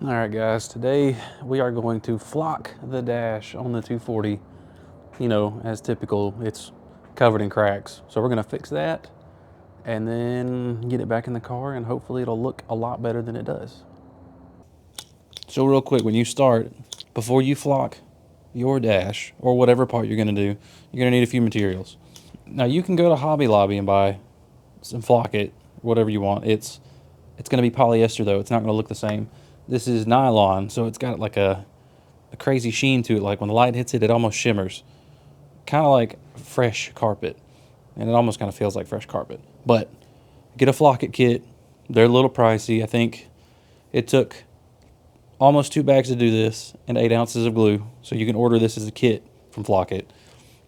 All right, guys, today we are going to flock the dash on the 240. You know, as typical, it's covered in cracks. So we're gonna fix that and then get it back in the car, and hopefully it'll look a lot better than it does. So real quick, when you start, before you flock your dash or whatever part you're gonna do, you're gonna need a few materials. Now you can go to Hobby Lobby and buy some flock it, whatever you want. It's gonna be polyester though. It's not gonna look the same. This is nylon, so it's got like a crazy sheen to it. Like when the light hits it, it almost shimmers. Kind of like fresh carpet. And it almost kind of feels like fresh carpet. But get a flock it kit. They're a little pricey. I think it took almost 2 bags to do this and 8 ounces of glue. So you can order this as a kit from Flock It.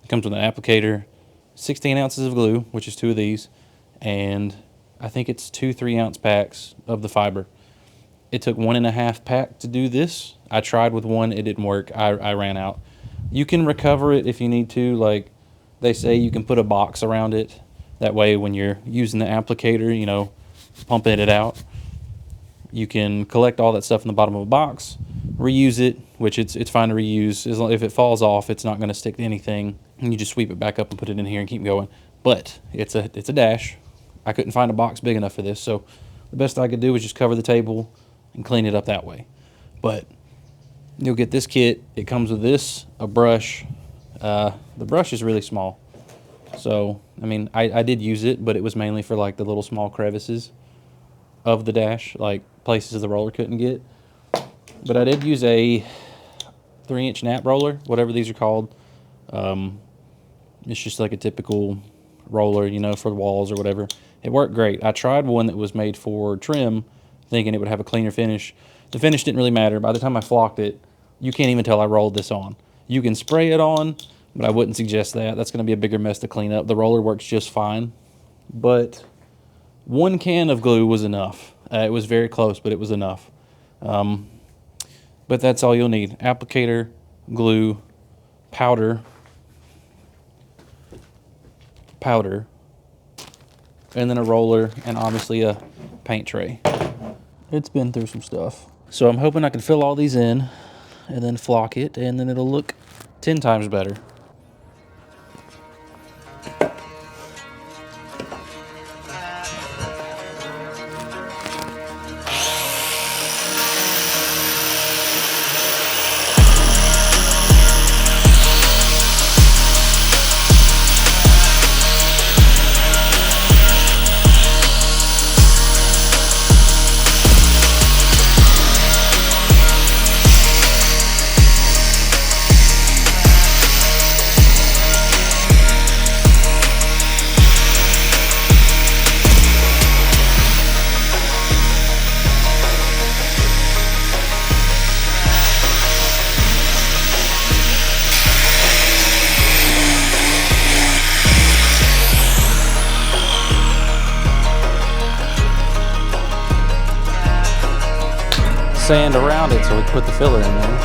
It comes with an applicator, 16 ounces of glue, which is 2 of these, and I think it's 2 3-ounce packs of the fiber. It took 1.5 pack to do this. I tried with one, it didn't work. I ran out. You can recover it if you need to. Like they say, you can put a box around it. That way when you're using the applicator, you know, pumping it out, you can collect all that stuff in the bottom of a box, reuse it, which it's fine to reuse. If it falls off, it's not going to stick to anything. And you just sweep it back up and put it in here and keep going. But it's a dash. I couldn't find a box big enough for this, so the best I could do was just cover the table and clean it up that way. But you'll get this kit. It comes with this, a brush. The brush is really small. So, I mean, I did use it, but it was mainly for like the little small crevices of the dash, like places the roller couldn't get. But I did use a 3-inch nap roller, whatever these are called. It's just like a typical roller, you know, for the walls or whatever. It worked great. I tried one that was made for trim, thinking it would have a cleaner finish. The finish didn't really matter. By the time I flocked it, you can't even tell I rolled this on. You can spray it on, but I wouldn't suggest that. That's going to be a bigger mess to clean up. The roller works just fine, but 1 can of glue was enough. It was very close, but it was enough. But that's all you'll need. Applicator, glue, powder, and then a roller, and obviously a paint tray. It's been through some stuff. So I'm hoping I can fill all these in and then flock it, and then it'll look 10 times better. Sand around it so we can put the filler in there.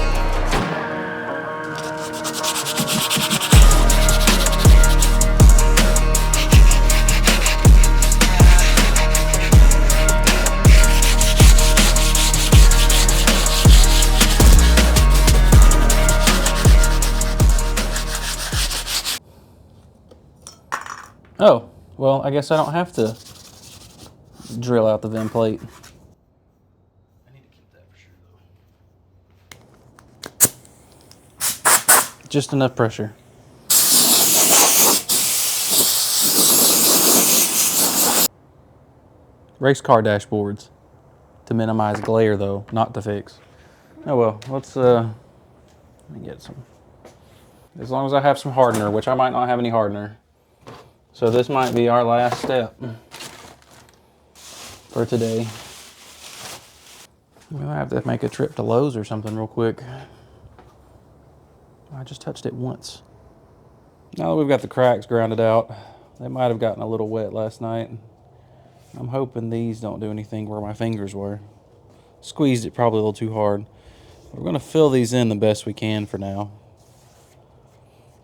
Oh, well, I guess I don't have to drill out the vent plate. Just enough pressure. Race car dashboards to minimize glare though, not to fix. Oh well, let me get some. As long as I have some hardener, which I might not have any hardener. So this might be our last step for today. We'll have to make a trip to Lowe's or something real quick. I just touched it once. Now that we've got the cracks grounded out, they might have gotten a little wet last night. I'm hoping these don't do anything where my fingers were. Squeezed it probably a little too hard. We're gonna fill these in the best we can for now.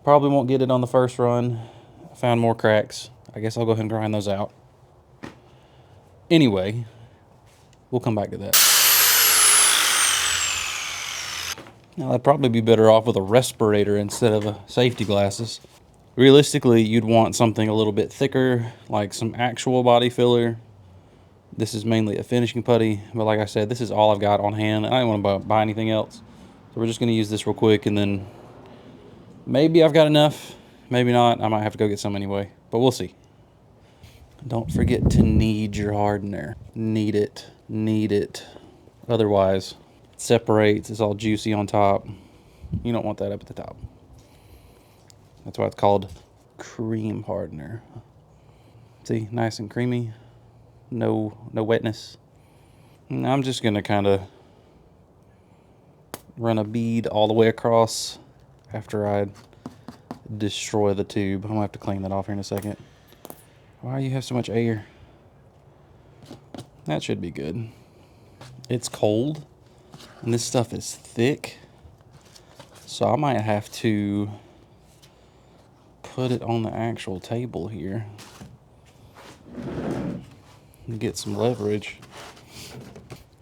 Probably won't get it on the first run. I found more cracks. I guess I'll go ahead and grind those out. Anyway, we'll come back to that. Now, I'd probably be better off with a respirator instead of a safety glasses. Realistically, you'd want something a little bit thicker, like some actual body filler. This is mainly a finishing putty, but like I said, this is all I've got on hand. I don't want to buy anything else. So we're just going to use this real quick, and then maybe I've got enough, maybe not. I might have to go get some anyway, but we'll see. Don't forget to knead your hardener. Knead it, knead it. Otherwise, it separates, it's all juicy on top. You don't want that up at the top. That's why it's called cream hardener. See, nice and creamy. No wetness. And I'm just gonna kind of run a bead all the way across after I destroy the tube. I'm gonna have to clean that off here in a second. Why do you have so much air? That should be good. It's cold, and this stuff is thick, so I might have to put it on the actual table here and get some leverage.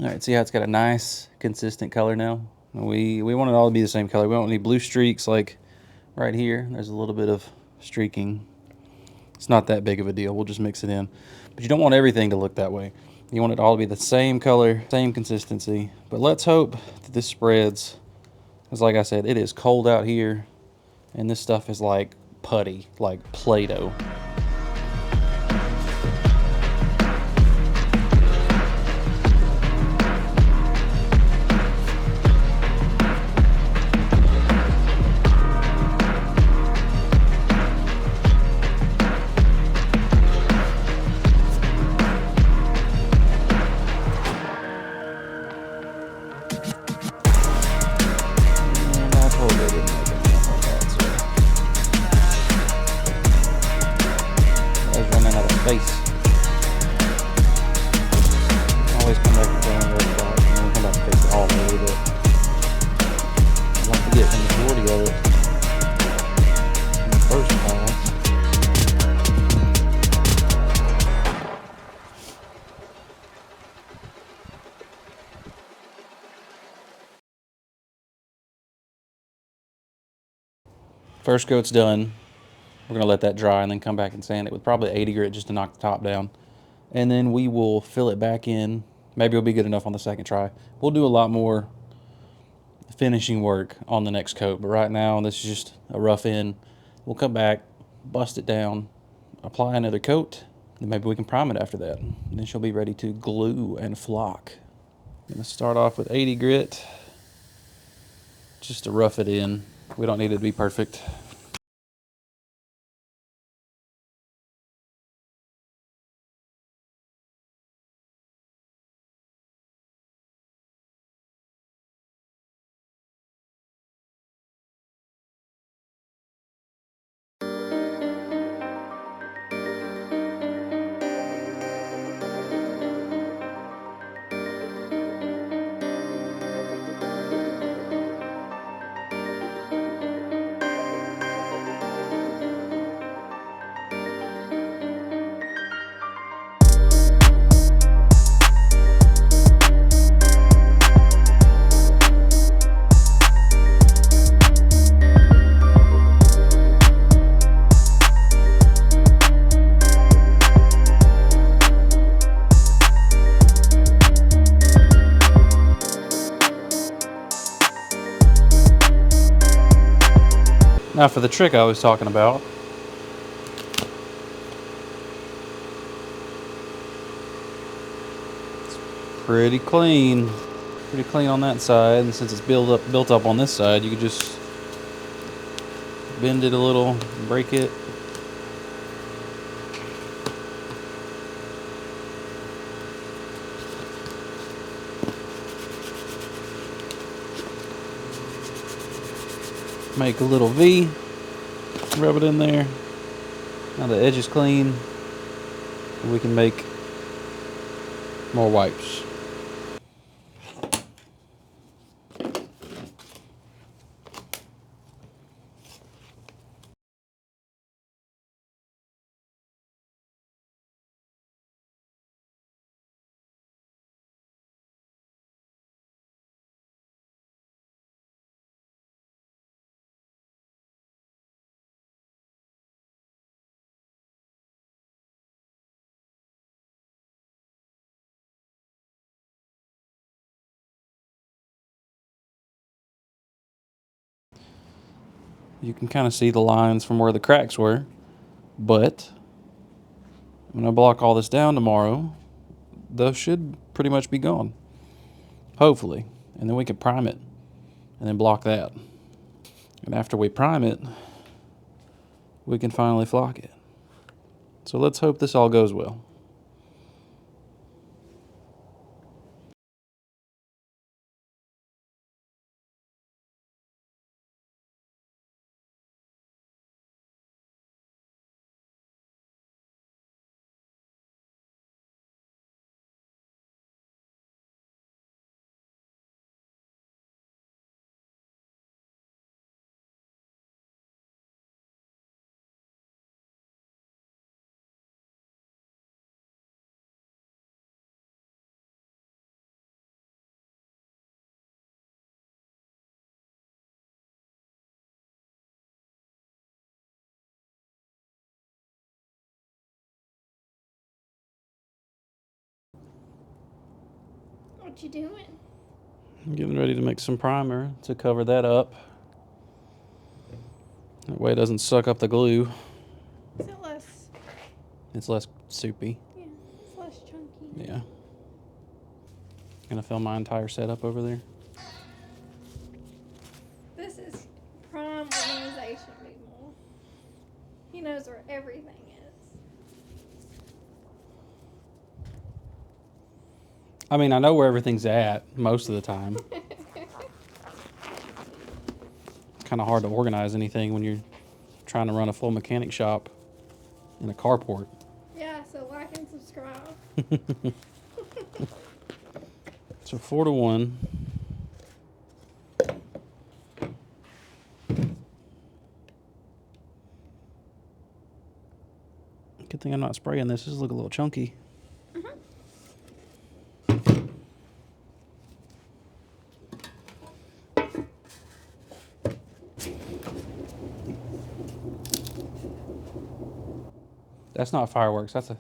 All right, see how it's got a nice, consistent color now? We want it all to be the same color. We don't need blue streaks like right here. There's a little bit of streaking. It's not that big of a deal. We'll just mix it in. But you don't want everything to look that way. You want it all to be the same color, same consistency. But let's hope that this spreads. Because like I said, it is cold out here, and this stuff is like putty, like Play-Doh. Face. Always come back and fill in the other spot, and then come back and fix it all the way, but I like to get the majority of it in the first pass. First coat's done. We're gonna let that dry and then come back and sand it with probably 80 grit just to knock the top down. And then we will fill it back in. Maybe it'll be good enough on the second try. We'll do a lot more finishing work on the next coat, but right now this is just a rough end. We'll come back, bust it down, apply another coat, and maybe we can prime it after that. And then she'll be ready to glue and flock. I'm gonna start off with 80 grit just to rough it in. We don't need it to be perfect. Now for the trick I was talking about. It's pretty clean on that side, and since it's built up on this side, you can just bend it a little, break it. Make a little V, rub it in there. Now the edge is clean, and we can make more wipes. You can kind of see the lines from where the cracks were, but I'm gonna block all this down tomorrow. Those should pretty much be gone, hopefully. And then we can prime it and then block that. And after we prime it, we can finally flock it. So let's hope this all goes well. What you doing? I'm getting ready to make some primer to cover that up. That way it doesn't suck up the glue. Is it less? It's less soupy. Yeah, it's less chunky. Yeah. Gonna film my entire setup over there. This is prime organization, people. He knows where everything is. I mean, I know where everything's at most of the time. It's kind of hard to organize anything when you're trying to run a full mechanic shop in a carport. Yeah, so like and subscribe. So 4-1. Good thing I'm not spraying this. This look a little chunky. That's not fireworks. That's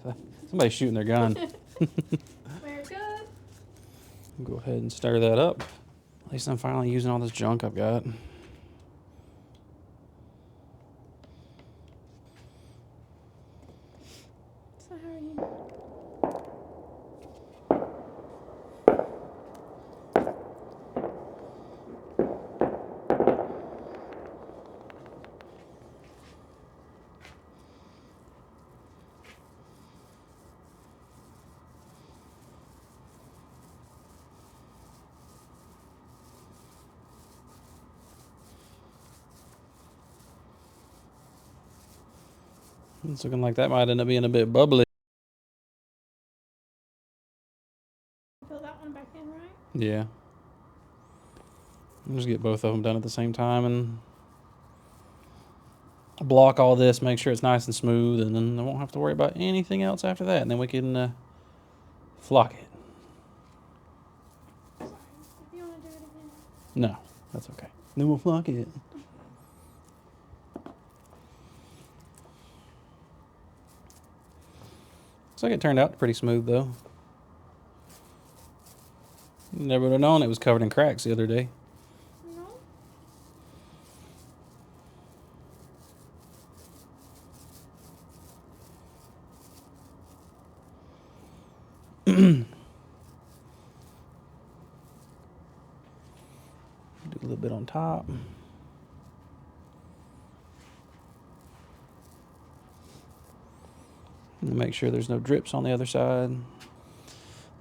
somebody shooting their gun. Very good. Go ahead and stir that up. At least I'm finally using all this junk I've got. So how are you? It's looking like that might end up being a bit bubbly. Fill that one back in, right? Yeah. I'll just get both of them done at the same time and block all this, make sure it's nice and smooth, and then I won't have to worry about anything else after that. And then we can flock it. Sorry. If you want to do it again. No, that's okay. Then we'll flock it. Looks like it turned out pretty smooth though. Never would have known it was covered in cracks the other day. No. Do a little bit on top. And make sure there's no drips on the other side.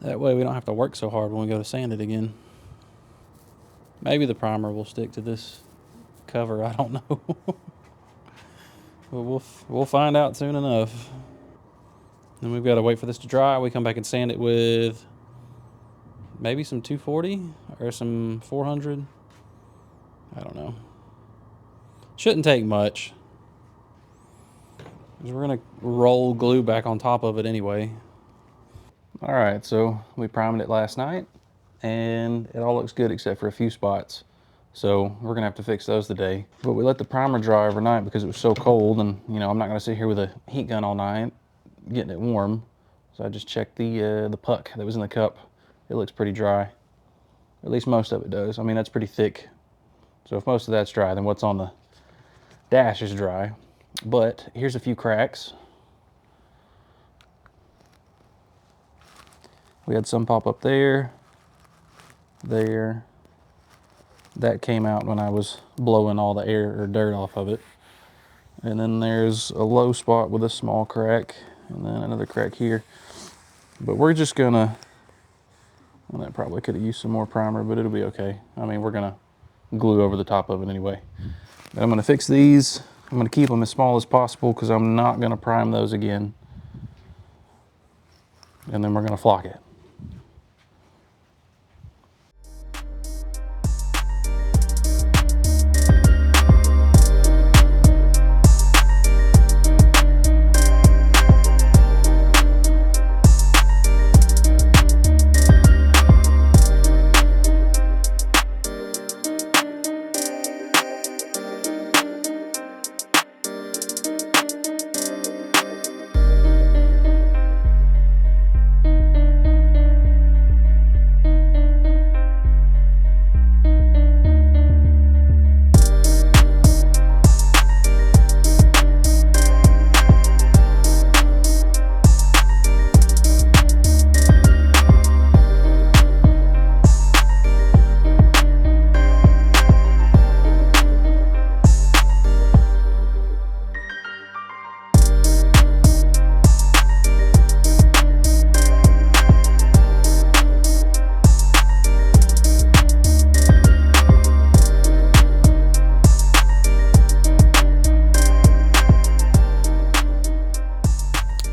That way we don't have to work so hard when we go to sand it again. Maybe the primer will stick to this cover, I don't know. But we'll find out soon enough. Then we've got to wait for this to dry. We come back and sand it with maybe some 240 or some 400. I don't know. Shouldn't take much. Because we're going to roll glue back on top of it anyway. All right, so we primed it last night and it all looks good except for a few spots. So we're gonna have to fix those today. But we let the primer dry overnight because it was so cold, and you know, I'm not gonna sit here with a heat gun all night getting it warm. So I just checked the puck that was in the cup. It looks pretty dry. At least most of it does. I mean, that's pretty thick. So if most of that's dry, then what's on dash is dry. But here's a few cracks. We had some pop up there, there. That came out when I was blowing all the air or dirt off of it. And then there's a low spot with a small crack, and then another crack here. But we're just gonna, well, that probably could have used some more primer, but it'll be okay. I mean, we're gonna glue over the top of it anyway. But I'm gonna fix these. I'm gonna keep them as small as possible because I'm not gonna prime those again. And then we're gonna flock it.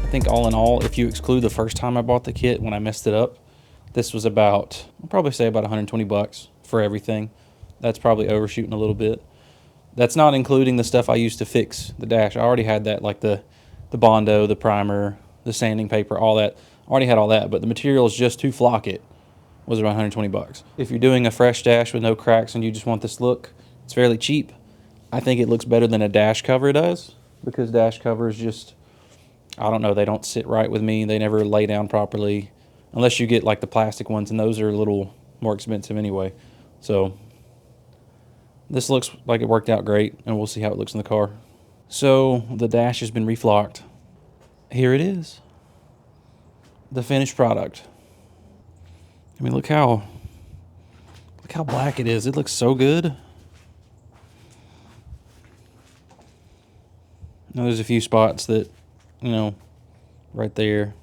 I think all in all, if you exclude the first time I bought the kit when I messed it up, this was about, I'll probably say about 120 bucks for everything. That's probably overshooting a little bit. That's not including the stuff I used to fix the dash. I already had that, like the Bondo, the primer, the sanding paper, all that. I already had all that, but the materials just to flock it was around 120 bucks. If you're doing a fresh dash with no cracks and you just want this look, it's fairly cheap. I think it looks better than a dash cover does, because dash covers just, I don't know, they don't sit right with me. They never lay down properly, unless you get like the plastic ones, and those are a little more expensive anyway. So this looks like it worked out great, and we'll see how it looks in the car. So the dash has been reflocked. Here it is, the finished product. I mean, look how black it is. It looks so good. Now there's a few spots that, you know, right there,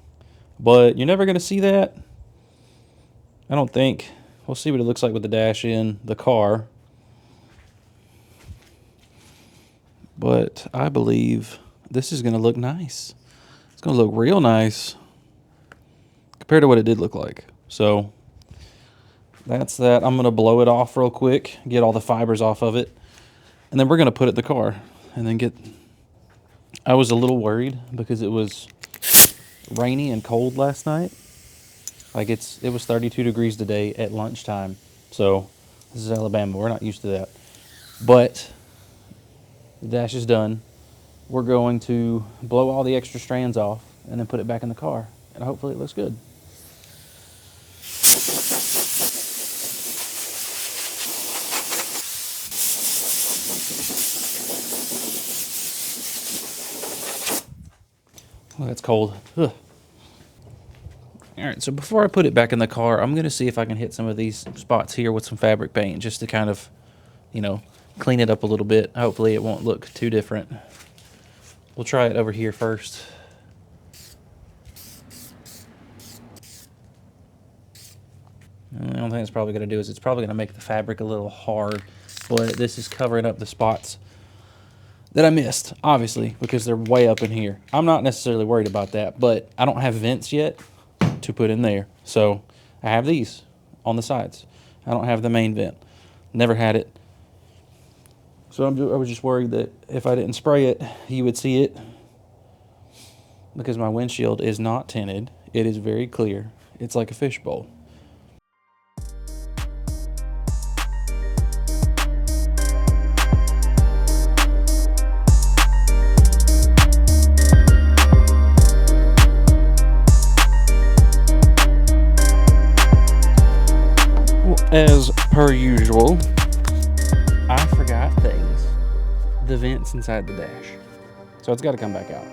but you're never gonna see that, I don't think. We'll see what it looks like with the dash in the car, but I believe this is gonna look nice. It's gonna look real nice compared to what it did look like. So that's that. I'm gonna blow it off real quick, get all the fibers off of it, and then we're gonna put it in the car and then get. I was a little worried because it was rainy and cold last night. Like it was 32 degrees today at lunchtime. So this is Alabama. We're not used to that. But the dash is done. We're going to blow all the extra strands off and then put it back in the car. And hopefully it looks good. Oh, that's cold. Ugh. All right, so before I put it back in the car, I'm going to see if I can hit some of these spots here with some fabric paint just to kind of, you know, clean it up a little bit. Hopefully it won't look too different. We'll try it over here first. And the only thing it's probably going to do is it's probably going to make the fabric a little hard, but this is covering up the spots that I missed, obviously, because they're way up in here. I'm not necessarily worried about that, but I don't have vents yet to put in there. So I have these on the sides. I don't have the main vent. Never had it. So I was just worried that if I didn't spray it, you would see it, because my windshield is not tinted. It is very clear. It's like a fishbowl. As per usual, I forgot things. the vents inside the dash. So it's got to come back out.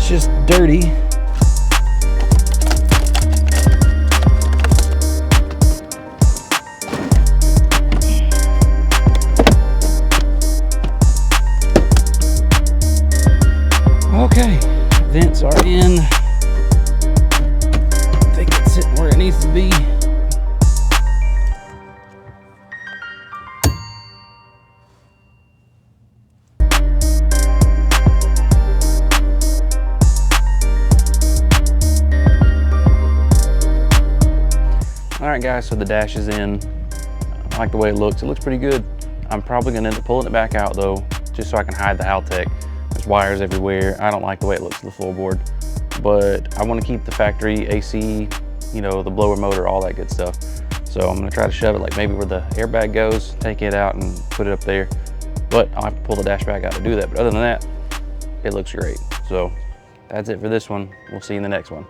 Just dirty. Okay, vents are in. I think it's sitting where it needs to be. All right guys, so the dash is in. I like the way it looks. It looks pretty good. I'm probably gonna end up pulling it back out though, just so I can hide the Haltech. There's wires everywhere. I don't like the way it looks on the floorboard, but I wanna keep the factory AC, you know, the blower motor, all that good stuff. So I'm gonna try to shove it like maybe where the airbag goes, take it out and put it up there. But I'll have to pull the dash back out to do that. But other than that, it looks great. So that's it for this one. We'll see you in the next one.